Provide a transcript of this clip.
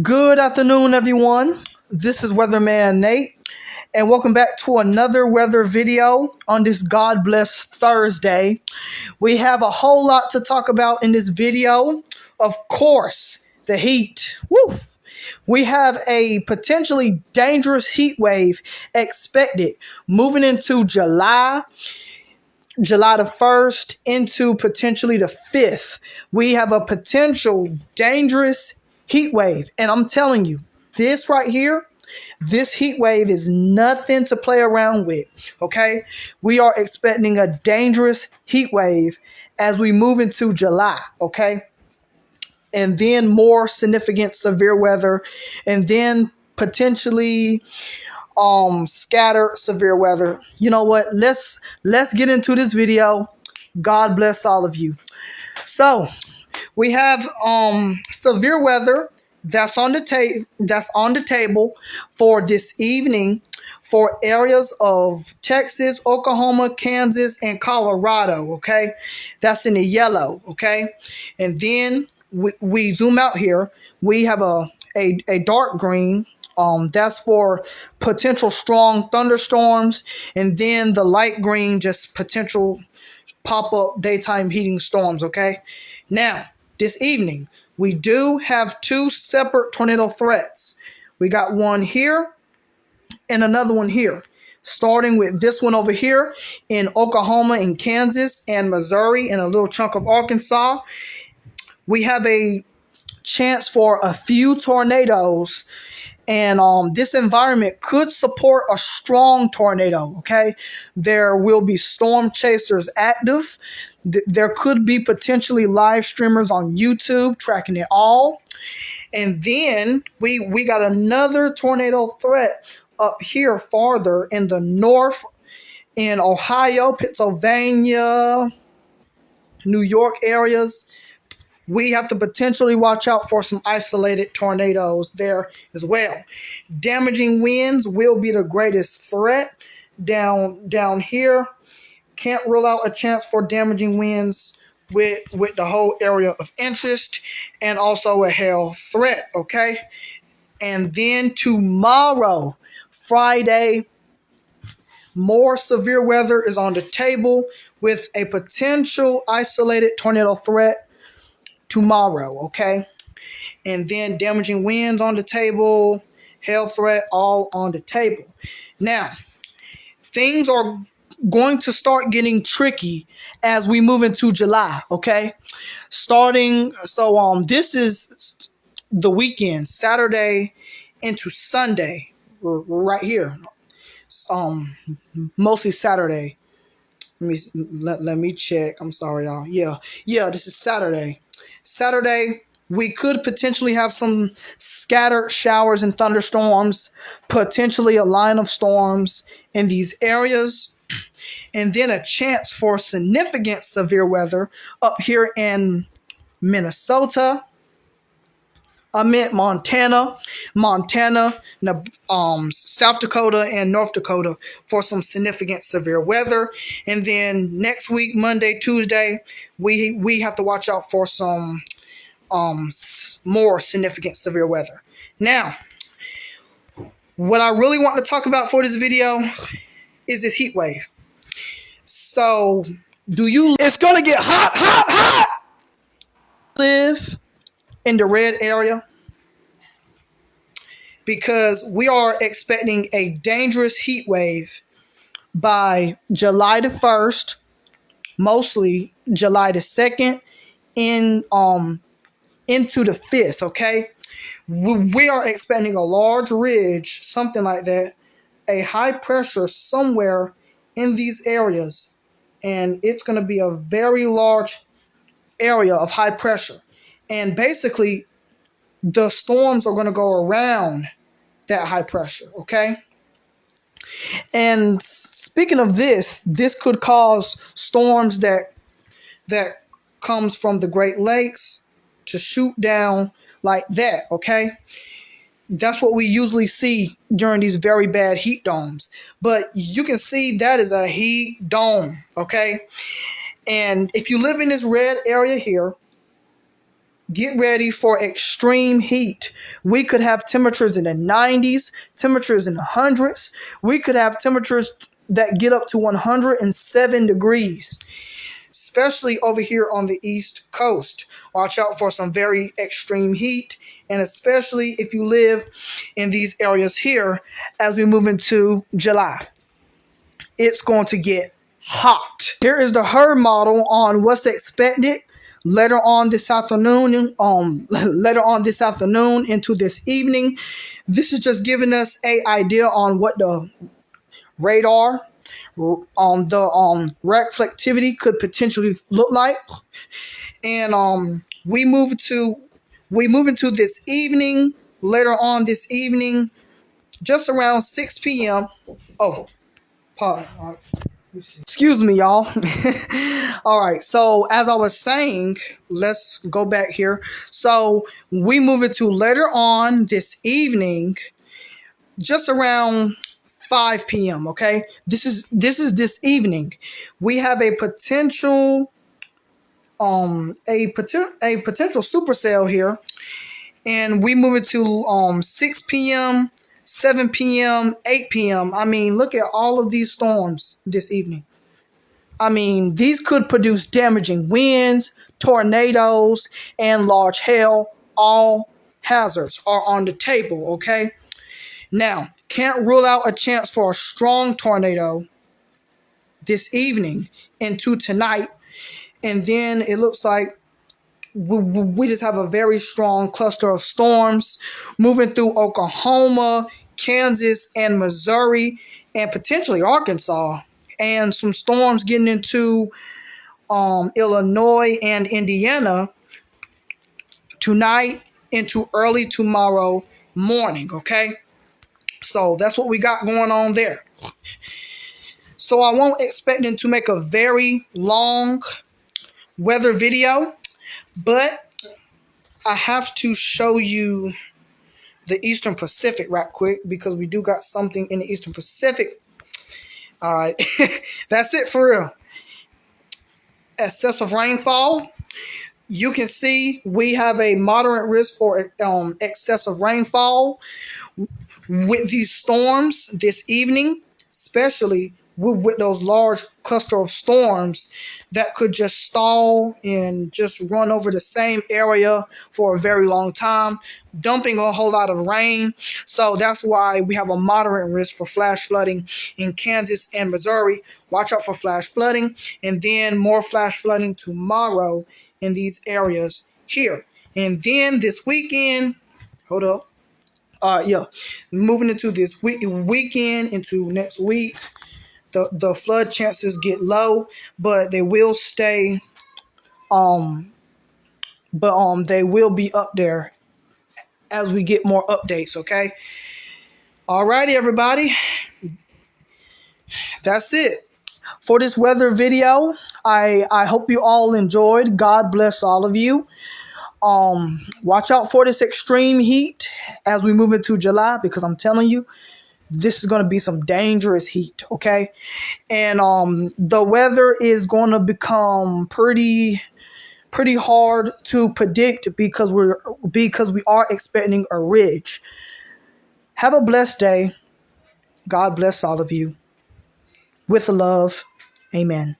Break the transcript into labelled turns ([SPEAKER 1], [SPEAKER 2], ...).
[SPEAKER 1] Good afternoon, everyone. This is Weatherman Nate, and welcome back to another weather video on this God Bless Thursday. We have a whole lot to talk about in this video. Of course, the heat. Woof! We have a potentially dangerous heat wave expected moving into July the 1st into potentially the 5th. We have a potential dangerous heat wave. And I'm telling you, this right here, this heat wave is nothing to play around with. Okay? We are expecting a dangerous heat wave as we move into July. Okay? And then more significant severe weather. And then potentially scattered severe weather. You know what? Let's get into this video. God bless all of you. So we have severe weather that's on the table for this evening for areas of Texas, Oklahoma, Kansas, and Colorado. Okay, that's in the yellow. Okay, and then we zoom out here. We have a dark green. That's for potential strong thunderstorms, and then the light green, just potential pop-up daytime heating storms. Okay, now this evening we do have two separate tornado threats. We got one here and another one here, starting with this one over here in Oklahoma and Kansas and Missouri and a little chunk of Arkansas. We have a chance for a few tornadoes, and this environment could support a strong tornado. Okay, there will be storm chasers active. There could be potentially live streamers on YouTube tracking it all. And then we got another tornado threat up here farther in the north, in Ohio, Pennsylvania, New York areas. We have to potentially watch out for some isolated tornadoes there as well. Damaging winds will be the greatest threat down here. Can't rule out a chance for damaging winds with the whole area of interest, and also a hail threat. Okay, and then tomorrow, Friday, more severe weather is on the table with a potential isolated tornado threat tomorrow. Okay, and then damaging winds on the table, hail threat, all on the table. Now, things are going to start getting tricky as we move into July. Okay, this is the weekend, Saturday into Sunday, right here. Mostly Saturday. Let me check. I'm sorry, y'all. Yeah. This is Saturday. We could potentially have some scattered showers and thunderstorms, potentially a line of storms in these areas, and then a chance for significant severe weather up here in Minnesota. I meant Montana, South Dakota, and North Dakota for some significant severe weather. And then next week, Monday, Tuesday, we have to watch out for some more significant severe weather. Now, what I really want to talk about for this video is this heat wave. So, it's going to get hot. Live in the red area, because we are expecting a dangerous heat wave by July the 1st, mostly July the 2nd, into the 5th. Okay, we are expecting a large ridge, something like that, a high pressure somewhere in these areas, and it's going to be a very large area of high pressure. And basically, the storms are going to go around that high pressure. Okay, and speaking of this could cause storms that comes from the Great Lakes to shoot down like that. Okay, that's what we usually see during these very bad heat domes. But you can see that is a heat dome. Okay, and if you live in this red area here, Get ready for extreme heat. We could have temperatures in the 90s, temperatures in the hundreds. We could have temperatures that get up to 107 degrees, especially over here on the East Coast. Watch out for some very extreme heat, and especially if you live in these areas here as we move into July. It's going to get hot. Here is the herd model on what's expected later on this afternoon, into this evening. This is just giving us a idea on what the radar on the reflectivity could potentially look like. And we move into this evening, later on this evening, just around 6 p.m. Oh, pause. Excuse me, y'all. All right. So as I was saying, let's go back here. So we move it to later on this evening, just around 5 p.m. Okay. This is this evening. We have a potential potential supercell here, and we move it to 6 p.m., 7 p.m., 8 p.m. I mean, look at all of these storms this evening. I mean, these could produce damaging winds, tornadoes, and large hail. All hazards are on the table, okay? Now, can't rule out a chance for a strong tornado this evening into tonight. And then it looks like we just have a very strong cluster of storms moving through Oklahoma, Kansas, and Missouri, and potentially Arkansas. And some storms getting into Illinois and Indiana tonight into early tomorrow morning, okay? So that's what we got going on there. So I won't expect them to make a very long weather video, but I have to show you the Eastern Pacific right quick because we do got something in the Eastern Pacific. All right, that's it for real. Excessive rainfall. You can see we have a moderate risk for excessive rainfall with these storms this evening, especially with those large cluster of storms that could just stall and just run over the same area for a very long time, dumping a whole lot of rain. So that's why we have a moderate risk for flash flooding in Kansas and Missouri. Watch out for flash flooding, and then more flash flooding tomorrow in these areas here. And then this weekend, hold up. Moving into this weekend, into next week, the flood chances get low, but they will stay. They will be up there as we get more updates. Okay. Alrighty, everybody. That's it for this weather video. I hope you all enjoyed. God bless all of you. Watch out for this extreme heat as we move into July, because I'm telling you, this is going to be some dangerous heat, okay? And the weather is going to become pretty hard to predict because we are expecting a ridge. Have a blessed day. God bless all of you. With love, amen.